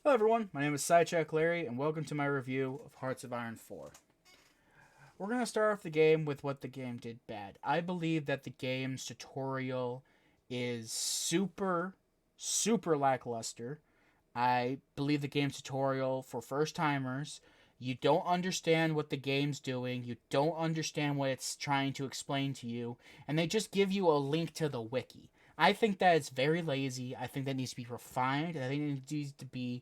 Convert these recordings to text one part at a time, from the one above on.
Hello everyone, my name is Sidetrack Larry, and welcome to my review of Hearts of Iron 4. We're going to start off the game with what the game did bad. I believe that the game's tutorial is super lackluster. I believe the game's tutorial for first timers, you don't understand what the game's doing, you don't understand what it's trying to explain to you, and they just give you a link to the wiki. I think that it's very lazy. I think that needs to be refined. I think it needs to be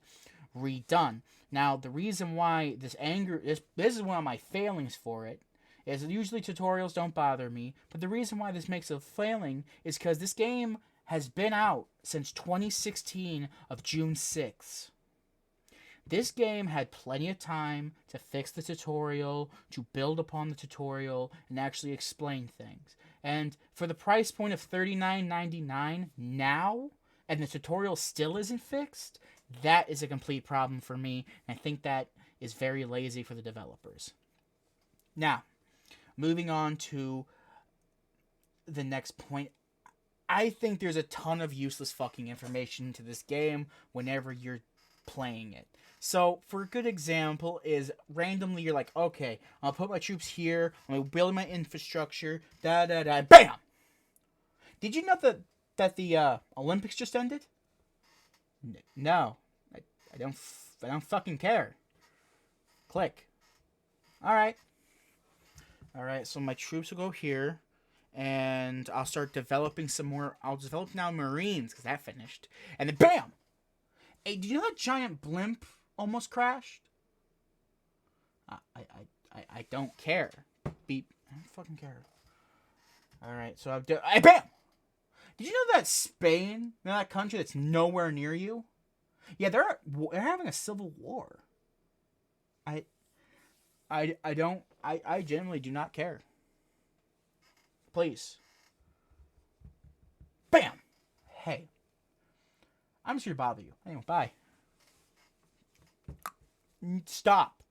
redone. Now, the reason why this is one of my failings for it is that usually tutorials don't bother me, but the reason why this makes a failing is because this game has been out since 2016 of June 6th. This game had plenty of time to fix the tutorial, to build upon the tutorial, and actually explain things. And for the price point of $39.99 now, and the tutorial still isn't fixed, that is a complete problem for me. And I think that is very lazy for the developers. Now, moving on to the next point. I think there's a ton of useless fucking information to this game whenever you're playing it. So, for a good example, is randomly you're like, okay, I'll put my troops here, I'm gonna build my infrastructure, BAM! Did you know that the Olympics just ended? No, I, I don't fucking care. Click. All right. So my troops will go here, and I'll start developing some more. I'll develop now Marines because that finished, and then BAM! Hey, do you know that giant blimp almost crashed? I don't care. Beep. I don't fucking care. All right. So I've done. BAM! Did you know that Spain, that country that's nowhere near you? Yeah, they're having a civil war. I I genuinely do not care. Please. BAM! Hey. I'm just here to bother you. Anyway, bye. Stop.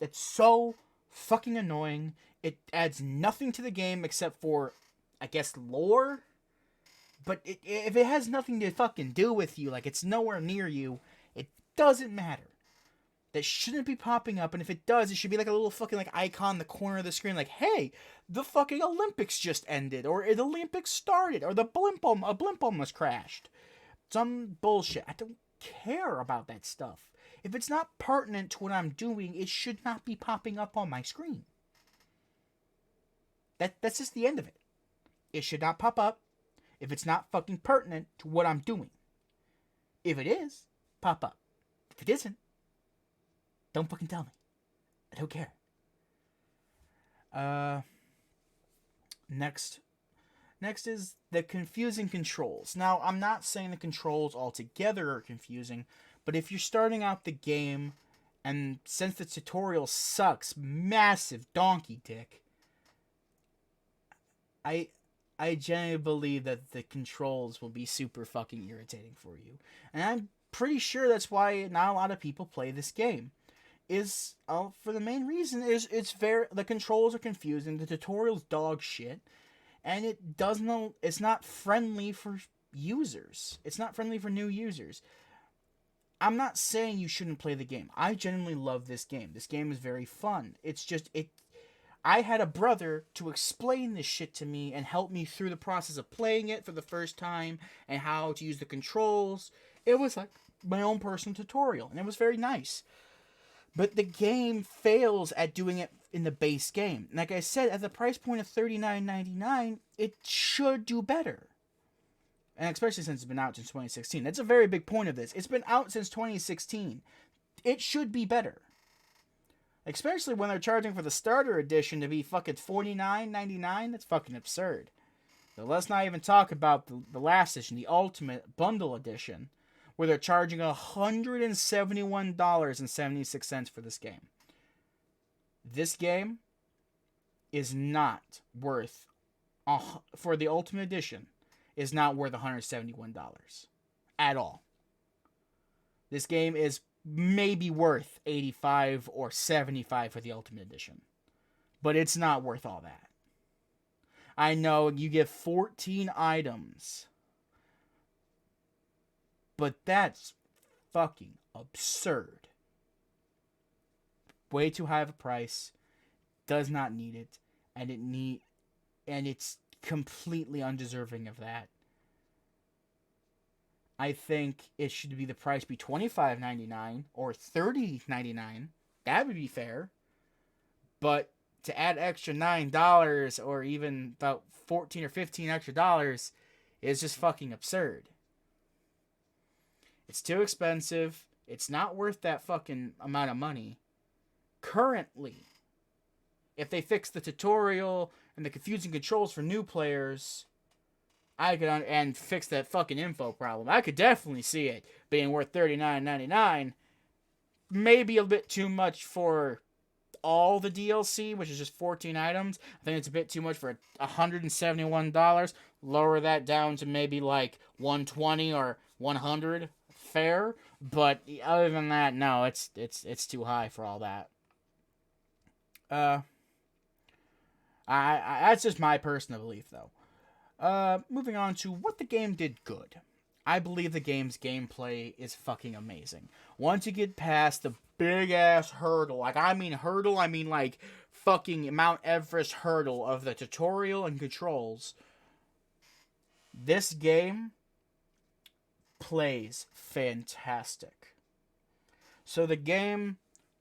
That's so fucking annoying. It adds nothing to the game except for, I guess, lore. But if it has nothing to fucking do with you, like it's nowhere near you, it doesn't matter. That shouldn't be popping up, and if it does, it should be like a little fucking like icon in the corner of the screen, like, hey, the fucking Olympics just ended, or the Olympics started, or a blimp almost crashed. Some bullshit. I don't care about that stuff. If it's not pertinent to what I'm doing, it should not be popping up on my screen. That's just the end of it. It should not pop up if it's not fucking pertinent to what I'm doing. If it is, pop up. If it isn't, don't fucking tell me. I don't care. Uh, next. Next is the confusing controls. Now, I'm not saying the controls altogether are confusing, but if you're starting out the game, and since the tutorial sucks, massive donkey dick, I I genuinely believe that the controls will be super fucking irritating for you. And I'm pretty sure that's why not a lot of people play this game. Is for the main reason is the controls are confusing, the tutorial's dog shit, and it's not friendly for users. It's not friendly for new users. I'm not saying you shouldn't play the game. I genuinely love this game. This game is very fun. It's just it I had a brother to explain this shit to me and help me through the process of playing it for the first time and how to use the controls. It was like my own personal tutorial, and it was very nice. But the game fails at doing it in the base game. Like I said, at the price point of $39.99, it should do better. And especially since it's been out since 2016. That's a very big point of this. It's been out since 2016. It should be better. Especially when they're charging for the starter edition to be fucking $49.99. That's fucking absurd. So let's not even talk about the last edition, the Ultimate Bundle Edition, where they're charging $171.76 for this game. This game is not worth, for the Ultimate Edition, is not worth $171 at all. This game is maybe worth $85 or $75 for the Ultimate Edition, but it's not worth all that. I know you get 14 items, but that's fucking absurd. Way too high of a price. Does not need it, and it's completely undeserving of that. I think it should be the price be $25.99 or $30.99. That would be fair. But to add extra $9 or even about 14 or 15 extra dollars is just fucking absurd. It's too expensive. It's not worth that fucking amount of money. Currently, if they fix the tutorial and the confusing controls for new players, and fix that fucking info problem, I could definitely see it being worth $39.99. Maybe a bit too much for all the DLC, which is just 14 items. I think it's a bit too much for $171. Lower that down to maybe like $120 or $100. Fair, but other than that, no, it's too high for all that. That's just my personal belief, though. Moving on to what the game did good. I believe the game's gameplay is fucking amazing. Once you get past the big ass hurdle, I mean like fucking Mount Everest hurdle of the tutorial and controls, this game plays fantastic. So the game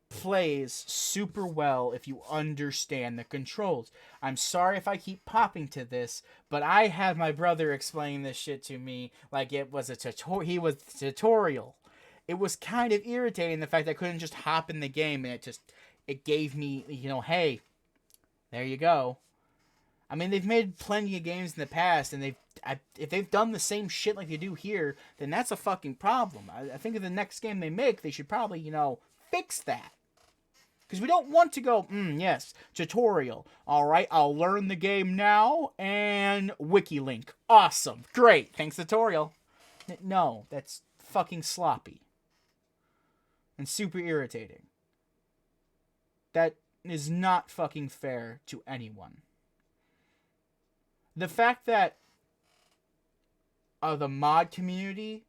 plays super well if you understand the controls. I'm sorry if I keep popping to this, but I had my brother explain this shit to me like it was a tutorial. It was kind of irritating, the fact that I couldn't just hop in the game and it gave me, hey, there you go. I mean, they've made plenty of games in the past, and if they've done the same shit like they do here, then that's a fucking problem. I think if the next game they make, they should probably, fix that. Because we don't want to go, yes, tutorial. All right, I'll learn the game now, and wiki link. Awesome. Great. Thanks, tutorial. No, that's fucking sloppy. And super irritating. That is not fucking fair to anyone. The fact that the mod community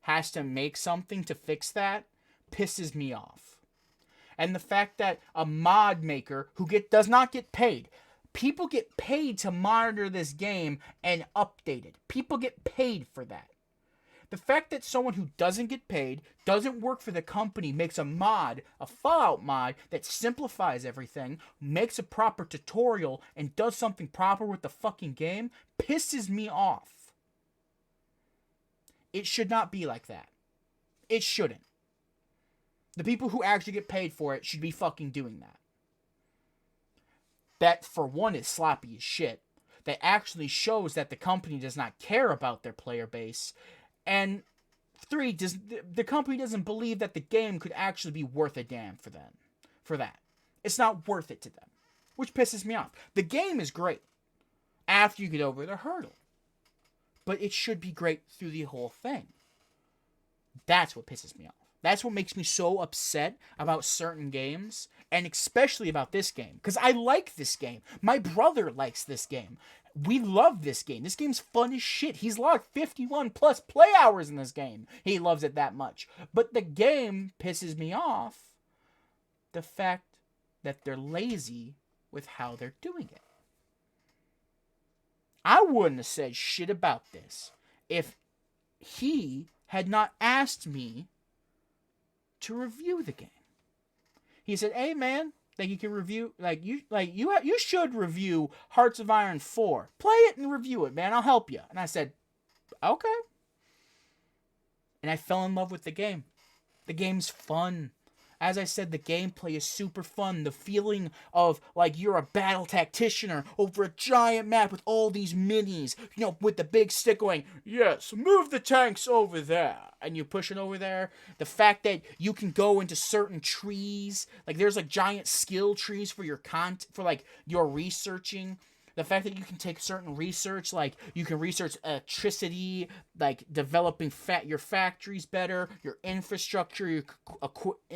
has to make something to fix that pisses me off. And the fact that a mod maker who does not get paid. People get paid to monitor this game and update it. People get paid for that. The fact that someone who doesn't get paid, doesn't work for the company, makes a mod, a Fallout mod, that simplifies everything, makes a proper tutorial, and does something proper with the fucking game, pisses me off. It should not be like that. It shouldn't. The people who actually get paid for it should be fucking doing that. That, for one, is sloppy as shit. That actually shows that the company does not care about their player base. And 3, the company doesn't believe that the game could actually be worth a damn for them. For that. It's not worth it to them. Which pisses me off. The game is great after you get over the hurdle. But it should be great through the whole thing. That's what pisses me off. That's what makes me so upset about certain games, and especially about this game. Because I like this game. My brother likes this game. We love this game. This game's fun as shit. He's logged 51 plus play hours in this game. He loves it that much. But the game pisses me off. The fact that they're lazy with how they're doing it. I wouldn't have said shit about this if he had not asked me to review the game. He said, "Hey man, you can review you should review Hearts of Iron 4. Play it and review it, man. I'll help you." And I said, "Okay." And I fell in love with the game. The game's fun. As I said, the gameplay is super fun. The feeling of you're a battle tactician over a giant map with all these minis, with the big stick going, "Yes, move the tanks over there." And you push it over there. The fact that you can go into certain trees, there's giant skill trees for your your researching. The fact that you can take certain research, you can research electricity, developing your factories better, your infrastructure,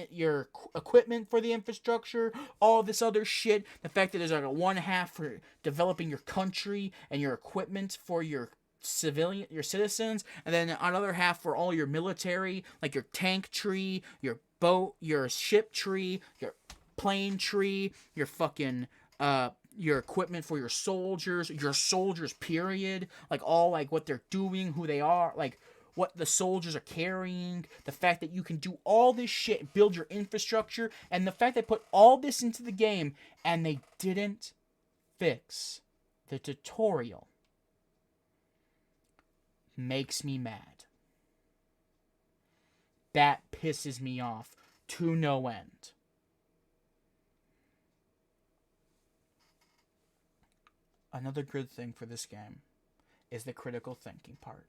your equipment for the infrastructure, all this other shit. The fact that there's a 1/2 for developing your country and your equipment for your your citizens, and then another half for all your military, like your tank tree, your boat, your ship tree, your plane tree, your fucking your equipment for your soldiers period, like all like what they're doing, who they are, like what the soldiers are carrying, the fact that you can do all this shit, build your infrastructure, and the fact they put all this into the game and they didn't fix the tutorial makes me mad. That pisses me off to no end. Another good thing for this game is the critical thinking part.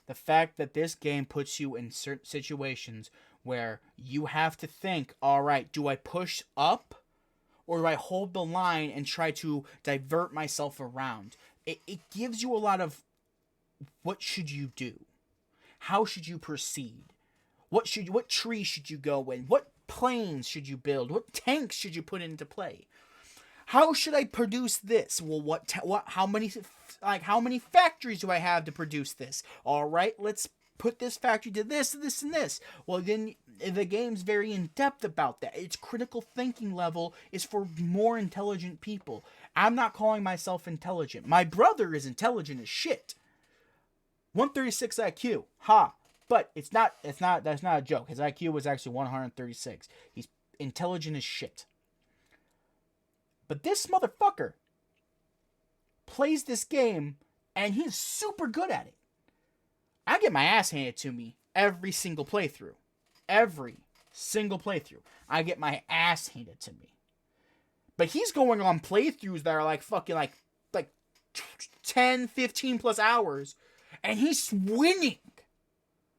The fact that this game puts you in certain situations where you have to think, all right, do I push up or do I hold the line and try to divert myself around? It gives you a lot of what should you do? How should you proceed? What tree should you go in? What planes should you build? What tanks should you put into play? How should I produce this? Well, how many factories do I have to produce this? All right, let's put this factory to this, this, and this. Well, then the game's very in-depth about that. Its critical thinking level is for more intelligent people. I'm not calling myself intelligent. My brother is intelligent as shit. 136 IQ. Ha. But that's not a joke. His IQ was actually 136. He's intelligent as shit. But this motherfucker plays this game, and he's super good at it. I get my ass handed to me every single playthrough. Every single playthrough. I get my ass handed to me. But he's going on playthroughs that are like fucking like 10, 15 plus hours, and he's winning.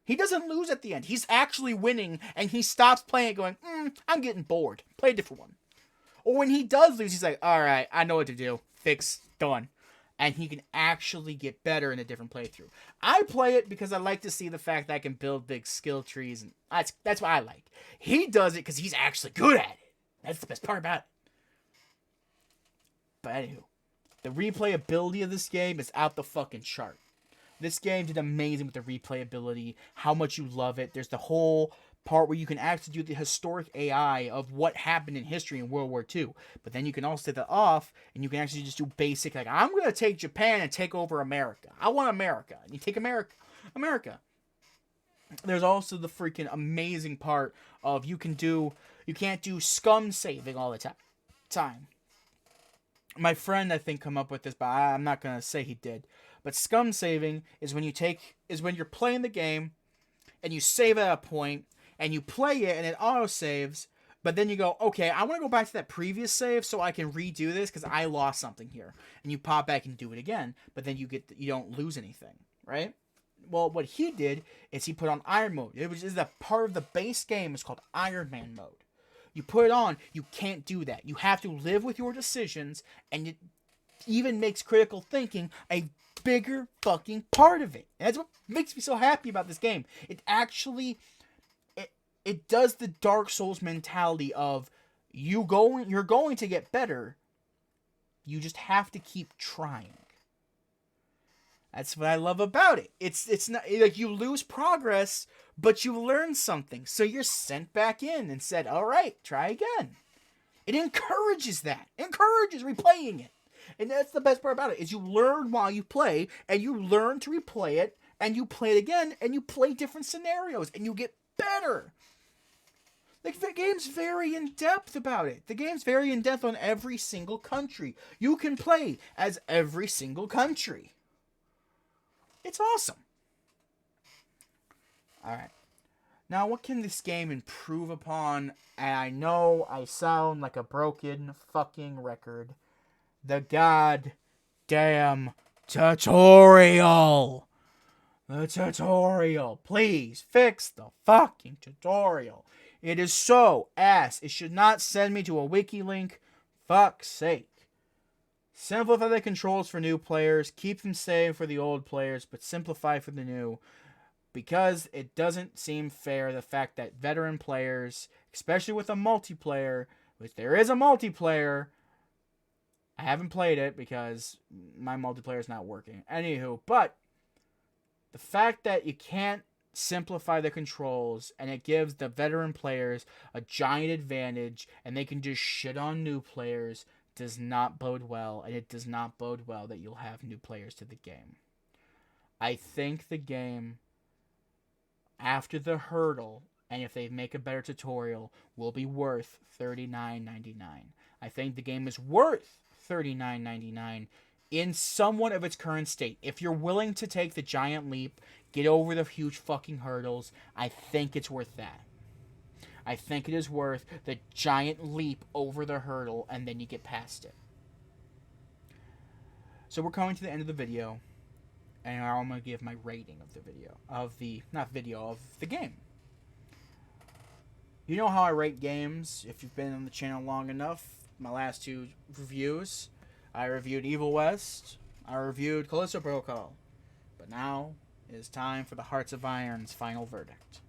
He doesn't lose at the end. He's actually winning, and he stops playing it going, I'm getting bored. Play a different one. Or when he does lose, he's like, all right, I know what to do. Fix, done. And he can actually get better in a different playthrough. I play it because I like to see the fact that I can build big skill trees, and that's what I like. He does it because he's actually good at it. That's the best part about it. But anywho, the replayability of this game is out the fucking chart. This game did amazing with the replayability, how much you love it. There's the whole part where you can actually do the historic AI of what happened in history in World War II. But then you can also set that off, and you can actually just do basic, like, I'm going to take Japan and take over America. I want America. And you take America. There's also the freaking amazing part of you can't do scum saving all the time. My friend, I think, come up with this, but I'm not going to say he did. But scum saving is when you're playing the game, and you save at a point, and you play it, and it auto-saves, but then you go, okay, I want to go back to that previous save so I can redo this because I lost something here. And you pop back and do it again, but then you don't lose anything, right? Well, what he did is he put on Iron mode. Is the part of the base game is called Iron Man mode. You put it on, you can't do that. You have to live with your decisions, and it even makes critical thinking a bigger fucking part of it. And that's what makes me so happy about this game. It actually... It does the Dark Souls mentality of you're going to get better. You just have to keep trying. That's what I love about it. It's not like you lose progress, but you learn something. So you're sent back in and said, all right, try again. It encourages that. It encourages replaying it. And that's the best part about it, is you learn while you play, and you learn to replay it, and you play it again, and you play different scenarios, and you get better. Like, the game's very in-depth about it. The game's very in-depth on every single country. You can play as every single country. It's awesome. Alright. Now, what can this game improve upon? And I know I sound like a broken fucking record. The goddamn tutorial. The tutorial. Please, fix the fucking tutorial. It is so ass. It should not send me to a wiki link. Fuck's sake. Simplify the controls for new players. Keep them same for the old players, but simplify for the new. Because it doesn't seem fair, the fact that veteran players, especially with a multiplayer, which there is a multiplayer, I haven't played it because my multiplayer is not working. Anywho, but the fact that you can't simplify the controls and it gives the veteran players a giant advantage and they can just shit on new players does not bode well, and it does not bode well that you'll have new players to the game. I think the game, after the hurdle, and if they make a better tutorial, will be worth $39.99. I think the game is worth $39.99 in somewhat of its current state. If you're willing to take the giant leap, get over the huge fucking hurdles, I think it's worth that. I think it is worth the giant leap over the hurdle, and then you get past it. So we're coming to the end of the video, and I'm going to give my rating of the video. Of the game. You know how I rate games if you've been on the channel long enough. My last two reviews, I reviewed Evil West, I reviewed Callisto Protocol. But now it is time for the Hearts of Iron's final verdict.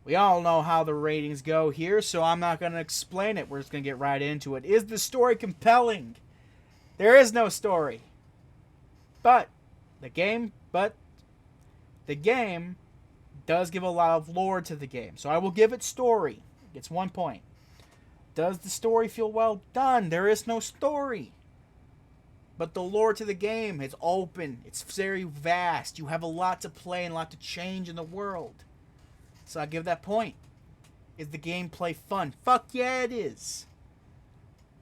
We all know how the ratings go here, so I'm not going to explain it. We're just going to get right into it. Is the story compelling? There is no story. But the game does give a lot of lore to the game. So I will give it story. It gets 1 point. Does the story feel well done? There is no story. But the lore to the game is open. It's very vast. You have a lot to play and a lot to change in the world. So I give that point. Is the gameplay fun? Fuck yeah, it is.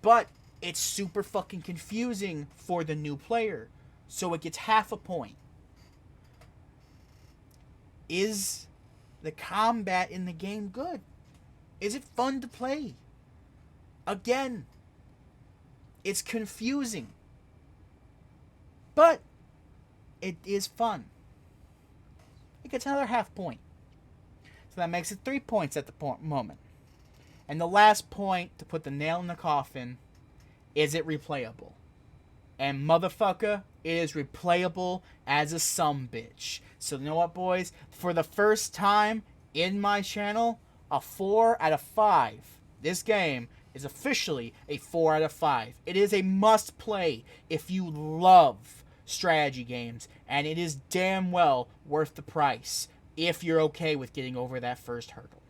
But it's super fucking confusing for the new player. So it gets half a point. Is the combat in the game good? Is it fun to play? Again, it's confusing. But it is fun. It gets another half point. So that makes it 3 points at the moment. And the last point, to put the nail in the coffin, is it replayable? And motherfucker, it is replayable as a sumbitch. So you know what, boys? For the first time in my channel, a 4 out of 5. This game is officially a 4 out of 5. It is a must play if you love strategy games, and it is damn well worth the price if you're okay with getting over that first hurdle.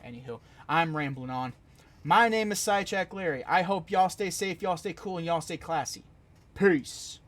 Anywho, I'm rambling on. My name is Sidetrack Larry. I hope y'all stay safe, y'all stay cool, and y'all stay classy. Peace.